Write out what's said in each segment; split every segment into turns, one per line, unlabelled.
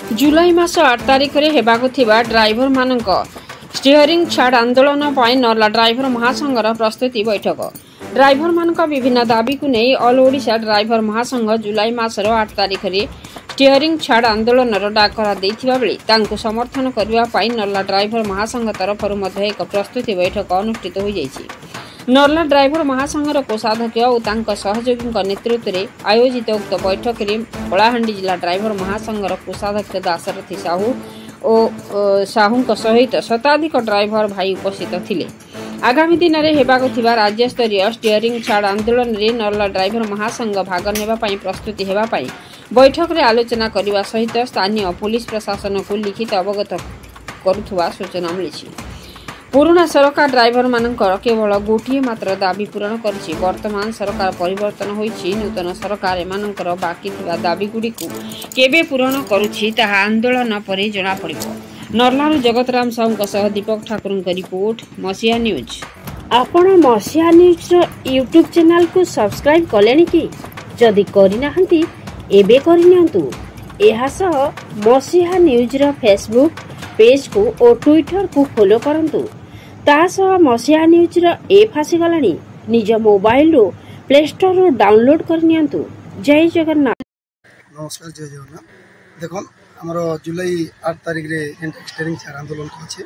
जुलाई मास 8 तारिख में हेबाकु थिबा ड्राइवर मानक स्टीयरिंग छाड़ आंदोलन पर नर्ला ड्राइवर महासंघर प्रस्तुति बैठक। ड्राइवर मानक विभिन्न दाबी को नहीं ऑल ओडिशा ड्राइवर महासंघ जुलाई मासर 8 तारिख में स्टीयरिंग छाड़ आंदोलन डाकरा देथिबा बेले तांको समर्थन करबा पई नर्ला ड्राइवर महासंघ तरफ एक प्रस्तुति बैठक अनुष्ठित हो जाइछि। नर्ला ड्राइवर महासंघर कोषाध्यक्ष और तांको सहयोगी नेतृत्व में आयोजित उक्त बैठक में कलाहांडी जिला ड्राइवर महासंघर कोषाध्यक्ष दाशरथी साहू और साहू सहित शताधिक ड्राइवर भाई उपस्थित थिले। आगामी दिन में हेबाकु थिबा राज्य स्तरीय स्टीयरिंग छाड़ आंदोलन में नर्ला ड्राइवर महासंघ भाग नेबा पई प्रस्तुति हेबा पई बैठक में आलोचना करने सहित स्थानीय पुलिस प्रशासन को लिखित अवगत करुवा सूचना मिली। पुराना सरकार ड्राइवर मानकर केवल गोटे मात्र दाबी पूरण करिछि। वर्तमान सरकार परिवर्तन होइछि। नूतन सरकार एमानकर बाकी थिबा दाबी गुडी को केबे पूरण करुछि ताहा आंदोलन परे जणा पड़िबो। नर्लारु जगतराम साहू सह दीपक ठाकुर का रिपोर्ट मसिया न्यूज।
आपण मसिया न्यूज यूट्यूब चैनल को सब्सक्राइब कलेनि कि जदि करिनाहंती एबे करिनियंतु। एहा सह मसिया न्यूज रो फेसबुक पेज को और ट्विटर को फॉलो करंतु। तासह मसिया न्यूज रो ऐप आसीगलानी निज मोबाइल रो प्ले स्टोर रो डाउनलोड करनियंतु। जय जगन्नाथ।
नमस्कार, जय जगन्नाथ। देखो हमरो जुलाई 8 तारिख रे जेंटा स्टीयरिंग छाड़ आंदोलन अछि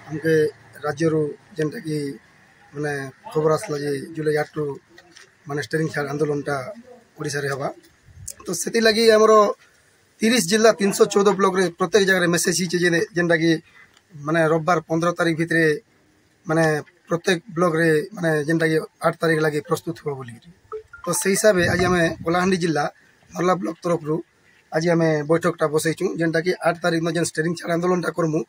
हमके राज्य रो जेंटा कि माने खबर आसला जे जुलाई 8 रो माने स्टीयरिंग छाड़ आंदोलनटा ओडिसा रे हबा। तो सेति लागि हमरो 30 जिला 314 ब्लॉक रे प्रत्येक जगह रे मैसेज हिचे जेंटा कि माने रविवार 15 तारिख भितरे माने प्रत्येक ब्लॉक रे माने जेंटा कि 8 तारिख लगे प्रस्तुत हो बोली। तो से हिसाब से आज हमें कलाहांडी जिला नर्ला ब्लॉक तरफ रू आज हमें बैठकटा बसैचु जेंटा कि 8 तारिख में जेन स्टीयरिंग छाड़ आंदोलनटा करमु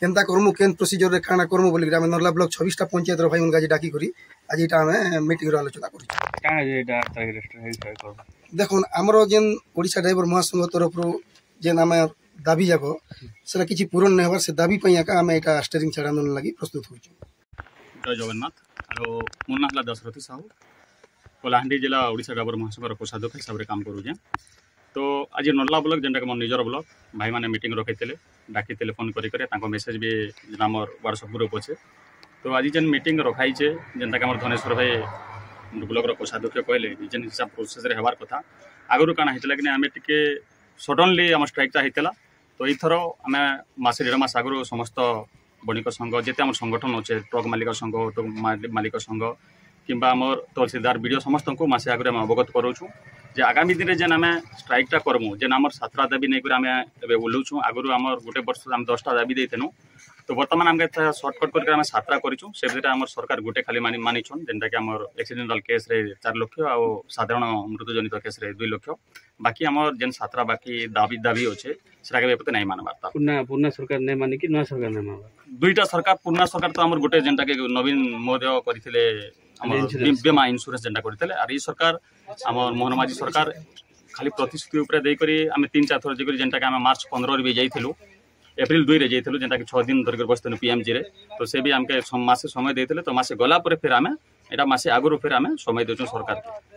केनता करमु केन प्रोसीजर रे काना करमु बोली हमें नर्ला ब्लॉक 26टा पंचायत रो भाई उनका जे डाकी करी आज एटा हमें मीटिंग रो आलोचना करू।
का जे 8 तारिख रे करबो
देखो हमरो जेन ओडिशा ड्राइवर महासंघ तरफ रू जेन हमें दाबी जाको सेला किछि पूर्ण नै होबार से दाबी पई आका हमें एटा स्टीयरिंग छाड़ आंदोलन लागि प्रस्तुत होइछु।
जय जगन्नाथ। और मोर नाम दाशरथी साहू कलाहांडी जिला ओडिशा ड्राइवर महासंघर कोषाध्यक्ष हिसाब से काम करूँ। तो आज नर्ला ब्लॉक जेनटा कि मोर निजर ब्लॉक भाई मैंने मीटिंग रखी डाकी फोन कर मेसेज भी आम व्हाट्सअप ग्रुप अच्छे। तो आज जेन मीटिंग रखाइचे जेनटा कि धनेश्वर भाई ब्लॉक कोषाध्यक्ष कहले जेन हिसाब प्रोसेस होबार कथा आगु काना होता कि आम टे सडनली आम स्ट्राइकटा होता। तो यथर आम मसे 1.5 मास आगु समस्त बणिक संघ जिते आम संगठन अच्छे ट्रक मालिक संघ ऑटो मालिक संघ किंबा आमर तहसीलदार वीडियो समस्त को मसे आगे अवगत कराऊँ जे आगामी दिन में जेन आम स्ट्राइकटा करमु जेन आम 7टा दाबी नहीं आम ओह्लुचु। आगु आम गोटे वर्ष आम 10टा दाबी देनु। तो बर्तमान आम सर्टकट करके आम 7टा करूँ। से भितर आम सरकार गोटे खाली मानिछन जेनटा कि आम एक्सीडेंटल केस रे 4 लाख और साधारण मृत्युजनित केस रे 2 लाख। बाकी आम जेन 7टा बाकी दाबी अच्छे से नहीं मानबार
पुना सरकार नहीं मानी कि नया सरकार नहीं मानबार
2टा सरकार पुराना सरकार तो आम गोटे जेनटा कि नवीन महोदय करते बीमा इन्शुरेंस जेनटा करते और ये सरकार आम मोहन माझी सरकार खाली प्रतिश्रुति उपर देकरी आम 3-4 थर जेकरी जेनटा कि आम मार्च 15 भी जाइलु एप्रिल 2 रे जाइलु जेनटा कि 6 दिन धरिक बसतनु पीएमजी रे। तो से भी आमके मासे समय देते। तो मासे गला पर फिर आम एटा मासे आगुरु फिर आम समय देचु सरकार के।